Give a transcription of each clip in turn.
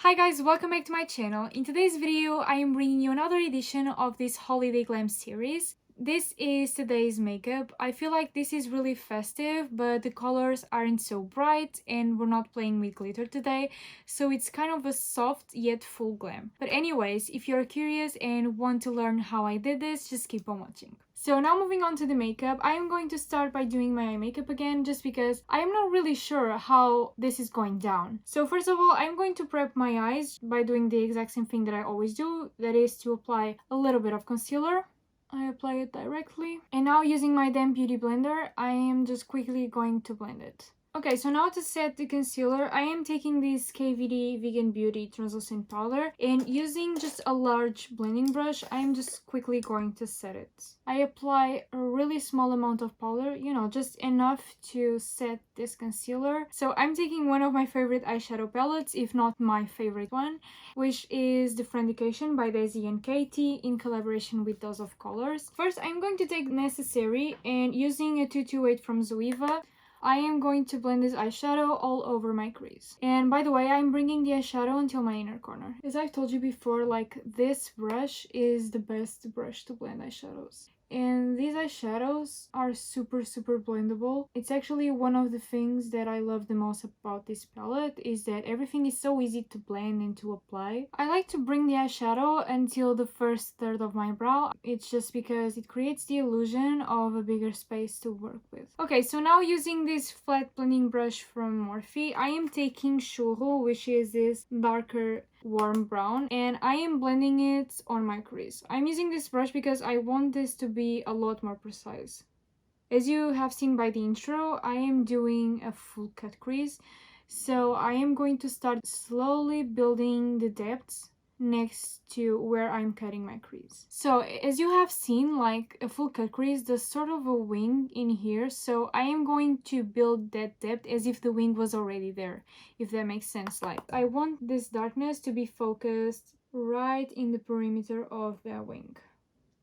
Hi guys, welcome back to my channel. In today's video, I am bringing you another edition of this holiday glam series. This is today's makeup. I feel like this is really festive, but the colors aren't so bright and we're not playing with glitter today, so it's kind of a soft yet full glam. But anyways, if you're curious and want to learn how I did this, just keep on watching. So now moving on to the makeup, I am going to start by doing my eye makeup again just because I am not really sure how this is going down. So first of all, I'm going to prep my eyes by doing the exact same thing that I always do, that is to apply a little bit of concealer. I apply it directly. And now using my damp beauty blender, I am just quickly going to blend it. Okay, so now to set the concealer, I am taking this KVD Vegan Beauty translucent powder and using just a large blending brush, I am just quickly going to set it. I apply a really small amount of powder, you know, just enough to set this concealer. So I'm taking one of my favorite eyeshadow palettes, if not my favorite one, which is the Friendication by DESI X KATY in collaboration with Dose of Colors. First, I'm going to take Necessary and using a 228 from Zoeva, I am going to blend this eyeshadow all over my crease. And by the way, I'm bringing the eyeshadow until my inner corner. As I've told you before, like, this brush is the best brush to blend eyeshadows. And these eyeshadows are super blendable. It's actually one of the things that I love the most about this palette, is that everything is so easy to blend and to apply. I like to bring the eyeshadow until the first third of my brow. It's just because it creates the illusion of a bigger space to work with. Okay, so now using this flat blending brush from Morphe, I am taking Churro, which is this darker warm brown, and I am blending it on my crease. I'm using this brush because I want this to be a lot more precise. As you have seen by the intro, I am doing a full cut crease, so I am going to start slowly building the depths next to where I'm cutting my crease. So as you have seen, like a full cut crease, there's sort of a wing in here, so I am going to build that depth as if the wing was already there, if that makes sense. Like, I want this darkness to be focused right in the perimeter of that wing.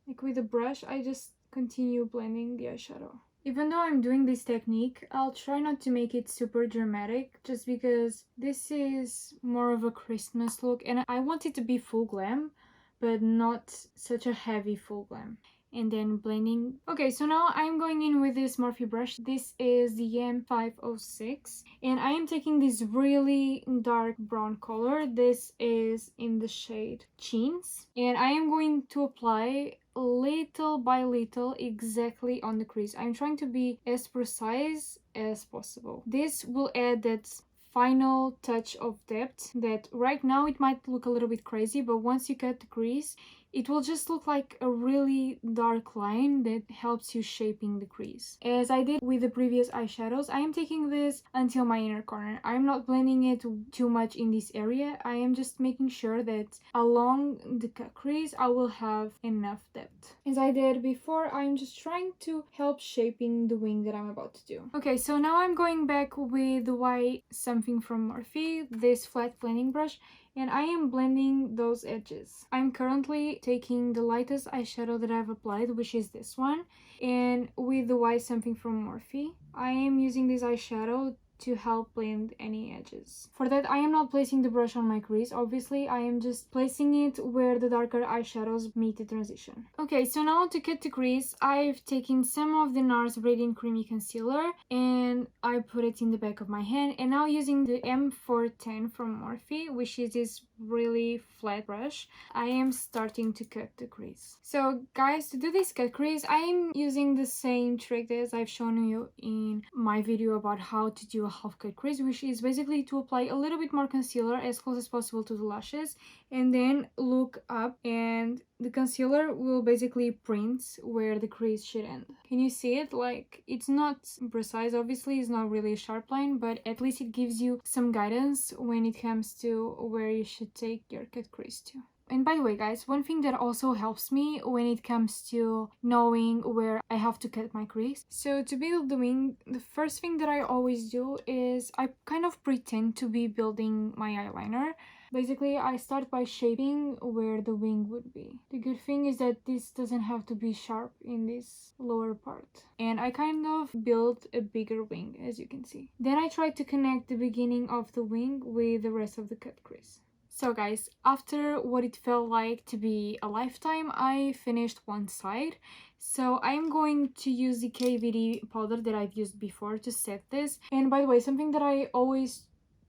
Like with a brush, I just continue blending the eyeshadow. Even though I'm doing this technique, I'll try not to make it super dramatic, just because this is more of a Christmas look and I want it to be full glam, but not such a heavy full glam. And then blending. Okay, so now I'm going in with this Morphe brush. This is the M506 and I am taking this really dark brown color. This is in the shade Jeans, and I am going to apply little by little exactly on the crease. I'm trying to be as precise as possible. This will add that final touch of depth that right now it might look a little bit crazy, but once you cut the crease, it will just look like a really dark line that helps you shaping the crease. As I did with the previous eyeshadows, I am taking this until my inner corner. I'm not blending it too much in this area. I am just making sure that along the cut crease, I will have enough depth. As I did before, I'm just trying to help shaping the wing that I'm about to do. Okay, so now I'm going back with the white something from Morphe, this flat blending brush, and I am blending those edges. I'm currently taking the lightest eyeshadow that I've applied, which is this one, and with the white something from Morphe, I am using this eyeshadow to help blend any edges. For that, I am not placing the brush on my crease, obviously. I am just placing it where the darker eyeshadows meet the transition. Okay, so now to cut the crease, I've taken some of the NARS Radiant Creamy Concealer and I put it in the back of my hand, and now using the M410 from Morphe, which is this really flat brush, I am starting to cut the crease. So guys, to do this cut crease, I am using the same trick as I've shown you in my video about how to do a half cut crease, which is basically to apply a little bit more concealer as close as possible to the lashes and then look up, and the concealer will basically print where the crease should end. Can you see it? Like, it's not precise, obviously, it's not really a sharp line, but at least it gives you some guidance when it comes to where you should take your cut crease to. And by the way guys, one thing that also helps me when it comes to knowing where I have to cut my crease. So to build the wing, the first thing that I always do is I kind of pretend to be building my eyeliner. Basically, I start by shaping where the wing would be. The good thing is that this doesn't have to be sharp in this lower part. And I kind of build a bigger wing, as you can see. Then I try to connect the beginning of the wing with the rest of the cut crease. So guys, after what it felt like to be a lifetime, I finished one side. So I'm going to use the KVD powder that I've used before to set this. And by the way, something that I always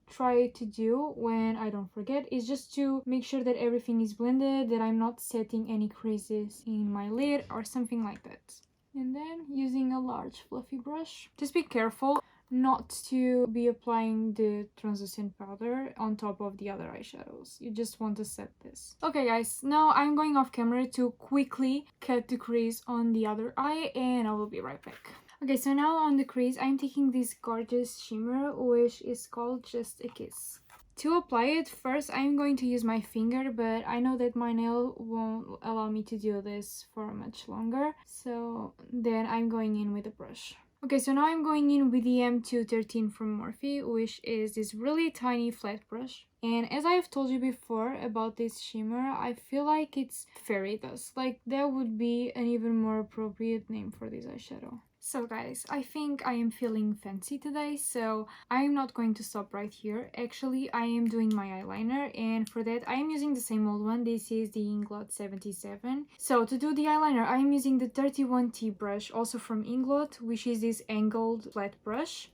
try to do when I don't forget is just to make sure that everything is blended, that I'm not setting any creases in my lid or something like that. And then using a large fluffy brush, just be careful not to be applying the translucent powder on top of the other eyeshadows. You just want to set this. Okay guys, now I'm going off camera to quickly cut the crease on the other eye and I will be right back. Okay, so now on the crease, I'm taking this gorgeous shimmer, which is called Just a Kiss. To apply it, first I'm going to use my finger, but I know that my nail won't allow me to do this for much longer. So then I'm going in with a brush. Okay, so now I'm going in with the M213 from Morphe, which is this really tiny flat brush. And as I've told you before about this shimmer, I feel like it's fairy dust. Like, that would be an even more appropriate name for this eyeshadow. So guys, I think I am feeling fancy today, so I'm not going to stop right here. Actually, I am doing my eyeliner, and for that I am using the same old one. This is the INGLOT 77. So to do the eyeliner, I am using the 31T brush, also from INGLOT, which is this angled flat brush.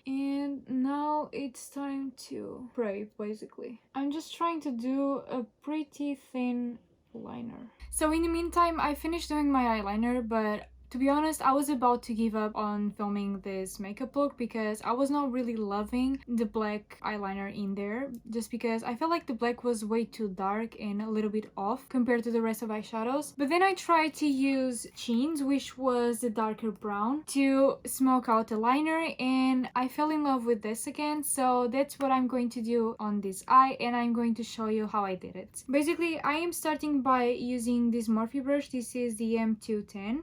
And now it's time to spray, basically. I'm just trying to do a pretty thin liner. So in the meantime, I finished doing my eyeliner, but to be honest, I was about to give up on filming this makeup look because I was not really loving the black eyeliner in there, just because I felt like the black was way too dark and a little bit off compared to the rest of eyeshadows. But then I tried to use Chin's, which was the darker brown, to smoke out the liner, and I fell in love with this again. So that's what I'm going to do on this eye, and I'm going to show you how I did it. Basically, I am starting by using this Morphe brush. This is the M210,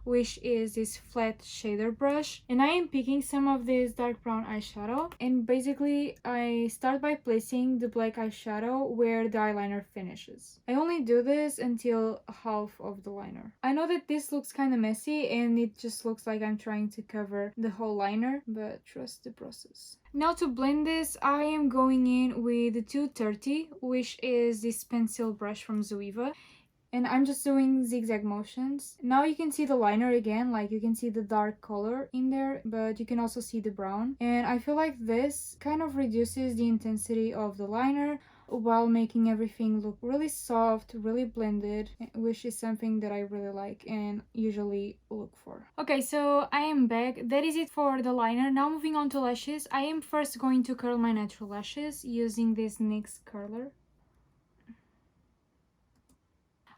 which is this flat shader brush, and I am picking some of this dark brown eyeshadow, and basically I start by placing the black eyeshadow where the eyeliner finishes. I only do this until half of the liner. I know that this looks kind of messy and it just looks like I'm trying to cover the whole liner, but trust the process. Now to blend this, I am going in with the 230, which is this pencil brush from Zoeva. And I'm just doing zigzag motions. Now you can see the liner again, like you can see the dark color in there, but you can also see the brown. And I feel like this kind of reduces the intensity of the liner while making everything look really soft, really blended, which is something that I really like and usually look for. Okay, so I am back. That is it for the liner. Now moving on to lashes. I am first going to curl my natural lashes using this NYX curler.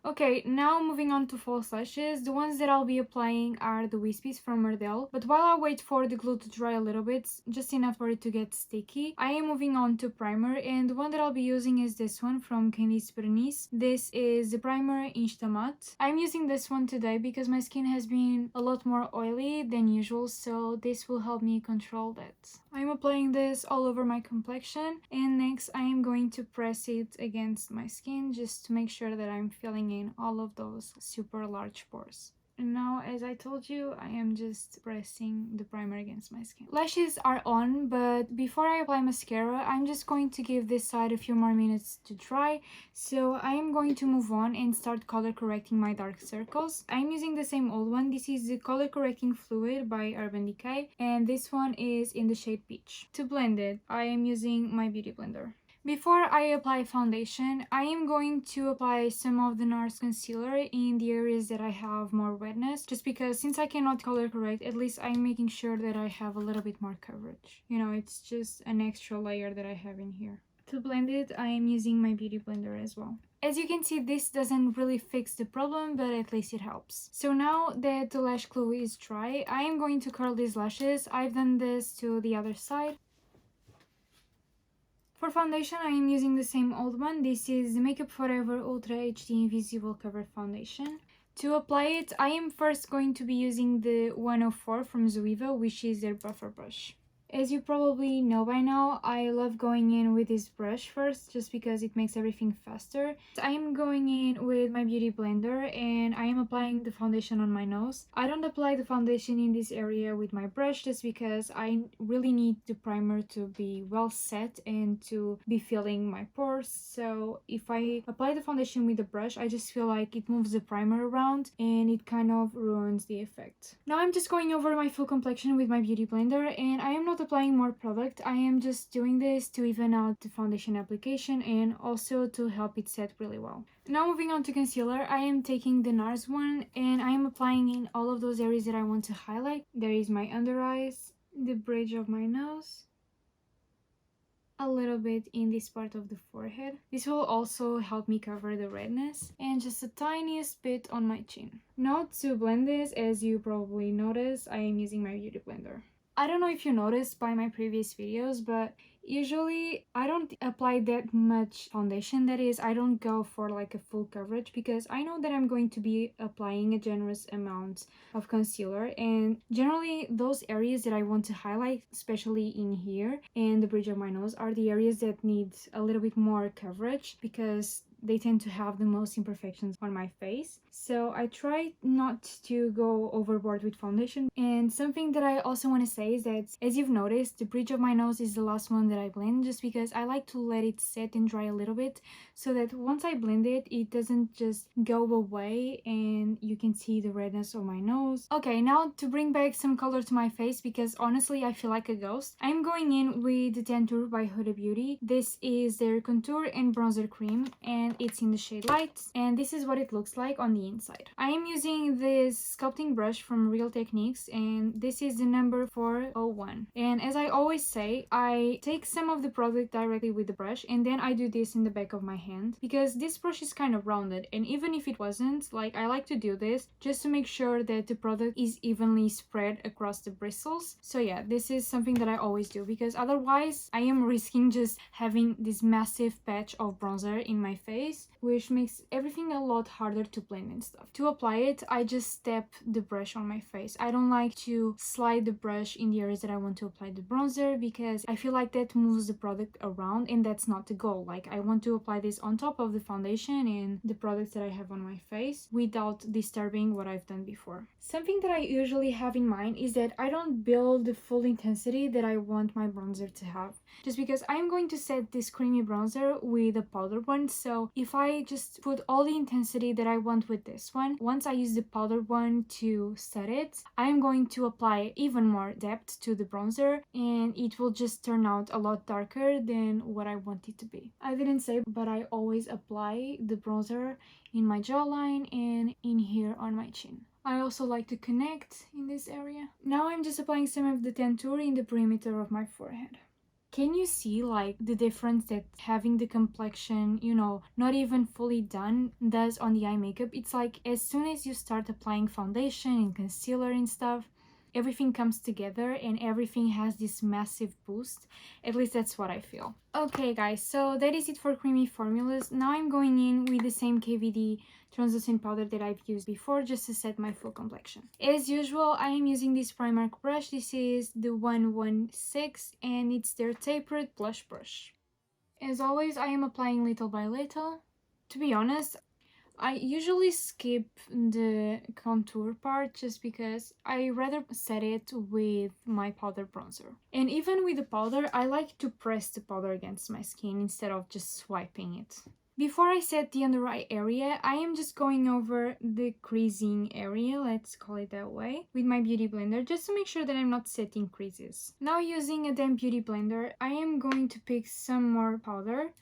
Okay, now moving on to false lashes. The ones that I'll be applying are the Wispies from ARDELL. But while I wait for the glue to dry a little bit, just enough for it to get sticky, I am moving on to primer. And the one that I'll be using is this one from BERENICE. This is the primer Insta Matte. I'm using this one today because my skin has been a lot more oily than usual, so this will help me control that. I'm applying this all over my complexion, and next I am going to press it against my skin just to make sure that I'm filling in all of those super large pores. And now, as I told you, I am just pressing the primer against my skin. Lashes are on, but before I apply mascara, I'm just going to give this side a few more minutes to dry. So I am going to move on and start color correcting my dark circles. I'm using the same old one. This is the color correcting fluid by Urban Decay, and this one is in the shade Peach. To blend it, I am using my beauty blender. Before I apply foundation, I am going to apply some of the NARS concealer in the areas that I have more redness, just because since I cannot color correct, at least I'm making sure that I have a little bit more coverage. You know, it's just an extra layer that I have in here. To blend it, I am using my beauty blender as well. As you can see, this doesn't really fix the problem, but at least it helps. So now that the lash glue is dry, I am going to curl these lashes. I've done this to the other side. For foundation, I am using the same old one. This is the Makeup Forever Ultra HD Invisible Cover Foundation. To apply it, I am first going to be using the 104 from Zoeva, which is their buffer brush. As you probably know by now, I love going in with this brush first just because it makes everything faster. I am going in with my beauty blender and I am applying the foundation on my nose. I don't apply the foundation in this area with my brush just because I really need the primer to be well set and to be filling my pores. So if I apply the foundation with the brush, I just feel like it moves the primer around and it kind of ruins the effect. Now I'm just going over my full complexion with my beauty blender and I am not applying more product. I am just doing this to even out the foundation application and also to help it set really well. Now moving on to concealer, I am taking the NARS one and I am applying in all of those areas that I want to highlight. There is my under eyes, the bridge of my nose, a little bit in this part of the forehead. This will also help me cover the redness, and just the tiniest bit on my chin. Now to blend this, as you probably noticed, I am using my beauty blender. I don't know if you noticed by my previous videos, but usually I don't apply that much foundation. That is, I don't go for like a full coverage because I know that I'm going to be applying a generous amount of concealer, and generally those areas that I want to highlight, especially in here and the bridge of my nose, are the areas that need a little bit more coverage because they tend to have the most imperfections on my face. So I try not to go overboard with foundation. And something that I also want to say is that, as you've noticed, the bridge of my nose is the last one that I blend just because I like to let it set and dry a little bit so that once I blend it, it doesn't just go away and you can see the redness of my nose. Okay, now to bring back some color to my face because honestly I feel like a ghost, I'm going in with the Tantour by Huda Beauty. This is their contour and bronzer cream and it's in the shade Light, and this is what it looks like on the inside. I am using this sculpting brush from Real Techniques and this is the number 401. And as I always say, I take some of the product directly with the brush and then I do this in the back of my hand because this brush is kind of rounded, and even if it wasn't, like, I like to do this just to make sure that the product is evenly spread across the bristles. So yeah, this is something that I always do because otherwise I am risking just having this massive patch of bronzer in my face, which makes everything a lot harder to blend and stuff. To apply it, I just tap the brush on my face. I don't like to slide the brush in the areas that I want to apply the bronzer because I feel like that moves the product around and that's not the goal. Like, I want to apply this on top of the foundation and the products that I have on my face without disturbing what I've done before. Something that I usually have in mind is that I don't build the full intensity that I want my bronzer to have, just because I'm going to set this creamy bronzer with a powder one. So if I just put all the intensity that I want with this one, once I use the powder one to set it, I'm going to apply even more depth to the bronzer and it will just turn out a lot darker than what I want it to be. I didn't say, but I always apply the bronzer in my jawline and in here on my chin. I also like to connect in this area. Now I'm just applying some of the Tantour in the perimeter of my forehead. Can you see like the difference that having the complexion, you know, not even fully done does on the eye makeup? It's like as soon as you start applying foundation and concealer and stuff, everything comes together and everything has this massive boost. At least that's what I feel. Okay guys, so that is it for creamy formulas. Now I'm going in with the same KVD translucent powder that I've used before just to set my full complexion. As usual, I am using this Primark brush. This is the 116 and it's their tapered blush brush. As always, I am applying little by little. To be honest, I usually skip the contour part just because I rather set it with my powder bronzer. And even with the powder, I like to press the powder against my skin instead of just swiping it. Before I set the under eye area, I am just going over the creasing area, let's call it that way, with my beauty blender just to make sure that I'm not setting creases. Now using a damp beauty blender, I am going to pick some more powder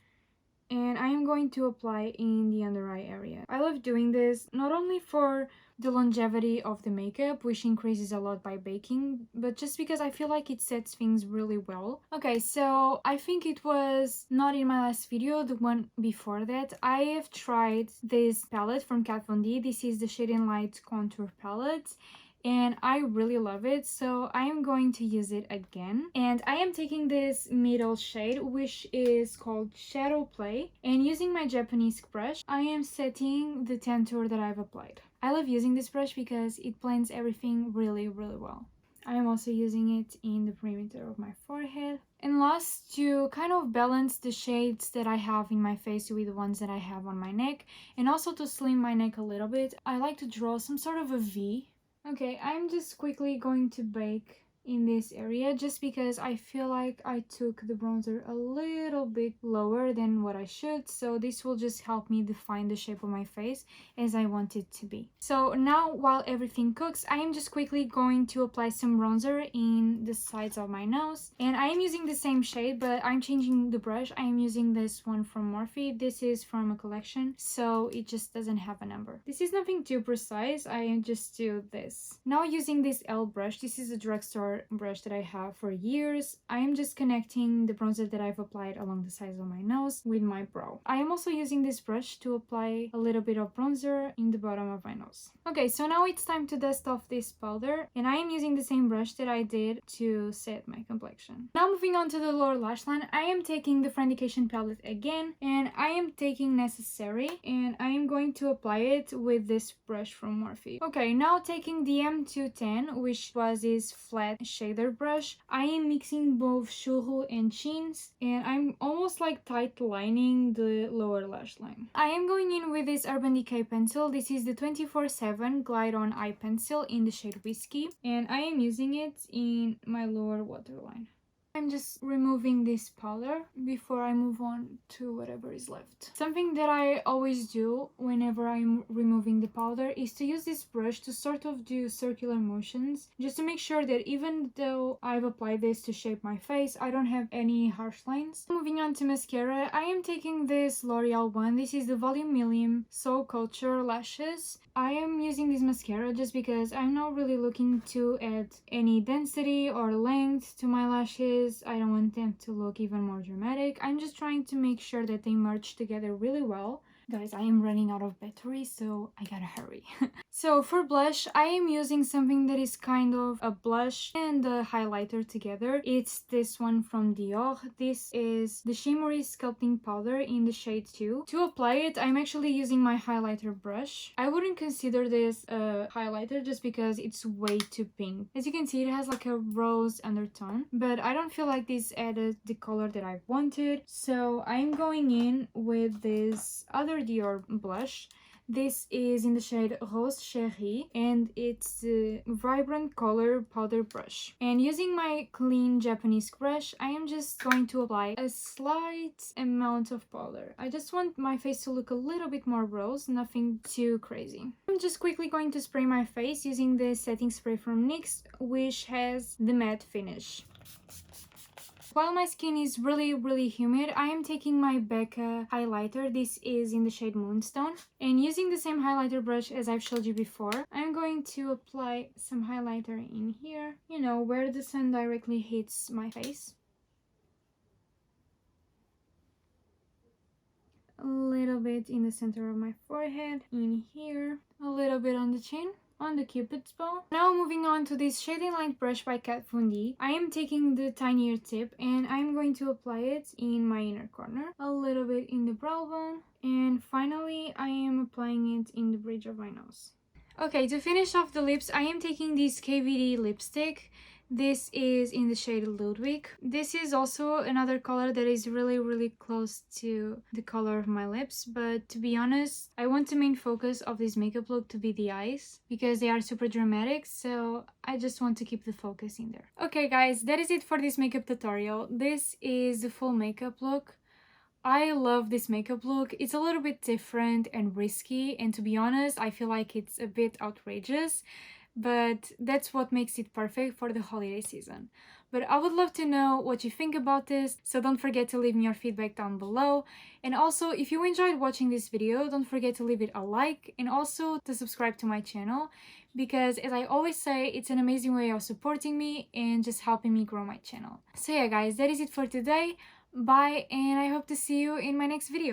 and I am going to apply in the under eye area. I love doing this not only for the longevity of the makeup, which increases a lot by baking, but just because I feel like it sets things really well. Okay, so I think it was not in my last video, the one before that, I have tried this palette from Kat Von D. This is the Shade and Light Contour Palette and I really love it, so I am going to use it again. And I am taking this middle shade, which is called SHADOWPLAY, and using my Japanese brush, I am setting the Tantour that I've applied. I love using this brush because it blends everything really, really well. I am also using it in the perimeter of my forehead. And last, to kind of balance the shades that I have in my face with the ones that I have on my neck, and also to slim my neck a little bit, I like to draw some sort of a V. Okay, I'm just quickly going to bake in this area just because I feel like I took the bronzer a little bit lower than what I should, so this will just help me define the shape of my face as I want it to be. So now, while everything cooks, I am just quickly going to apply some bronzer in the sides of my nose, and I am using the same shade, but I'm changing the brush. I am using this one from Morphe. This is from a collection, so it just doesn't have a number. This is nothing too precise. I am just do this. Now, using this L brush, this is a drugstore brush that I have for years, I am just connecting the bronzer that I've applied along the sides of my nose with my brow. I am also using this brush to apply a little bit of bronzer in the bottom of my nose. Okay, so now it's time to dust off this powder, and I am using the same brush that I did to set my complexion. Now, moving on to the lower lash line, I am taking the Friendication palette again, and I am taking Necessary, and I am going to apply it with this brush from Morphe. Okay, now taking the M210, which was this flat shader brush, I am mixing both Churro and Chins, and I'm almost like tight lining the lower lash line. I am going in with this Urban Decay pencil. This is the 24/7 Glide On Eye Pencil in the shade Whiskey, and I am using it in my lower waterline. I'm just removing this powder before I move on to whatever is left. Something that I always do whenever I'm removing the powder is to use this brush to sort of do circular motions, just to make sure that even though I've applied this to shape my face, I don't have any harsh lines. Moving on to mascara, I am taking this L'Oreal one. This is the Volume Million So Culture Lashes. I am using this mascara just because I'm not really looking to add any density or length to my lashes. I don't want them to look even more dramatic. I'm just trying to make sure that they merge together really well. Guys, I am running out of battery, so I gotta hurry. So for blush, I am using something that is kind of a blush and a highlighter together. It's this one from Dior. This is the Shimmery Sculpting Powder in the shade 2. To apply it, I'm actually using my highlighter brush. I wouldn't consider this a highlighter just because it's way too pink. As you can see, it has like a rose undertone, but I don't feel like this added the color that I wanted. So I'm going in with this other Dior blush. This is in the shade Rose Chérie, and it's the Vibrant Color Powder Brush. And using my clean Japanese brush, I am just going to apply a slight amount of powder. I just want my face to look a little bit more rose, nothing too crazy. I'm just quickly going to spray my face using the setting spray from NYX, which has the matte finish. While my skin is really humid, I am taking my BECCA highlighter. This is in the shade Moonstone. And using the same highlighter brush as I've showed you before, I'm going to apply some highlighter in here, you know, where the sun directly hits my face. A little bit in the center of my forehead, in here, a little bit on the chin, on the cupid's bow. Now moving on to this shading light brush by Kat Von D. I am taking the tinier tip and I'm going to apply it in my inner corner, a little bit in the brow bone, and finally I am applying it in the bridge of my nose. Okay, to finish off the lips, I am taking this KVD lipstick. This is in the shade Ludwig. This is also another color that is really close to the color of my lips, but to be honest, I want the main focus of this makeup look to be the eyes because they are super dramatic, so I just want to keep the focus in there. Okay guys, that is it for this makeup tutorial. This is the full makeup look. I love this makeup look. It's a little bit different and risky, and to be honest, I feel like it's a bit outrageous, but that's what makes it perfect for the holiday season. But I would love to know what you think about this, so don't forget to leave me your feedback down below. And also, if you enjoyed watching this video, don't forget to leave it a like and also to subscribe to my channel, because as I always say, it's an amazing way of supporting me and just helping me grow my channel. So yeah guys, that is it for today. Bye, and I hope to see you in my next video.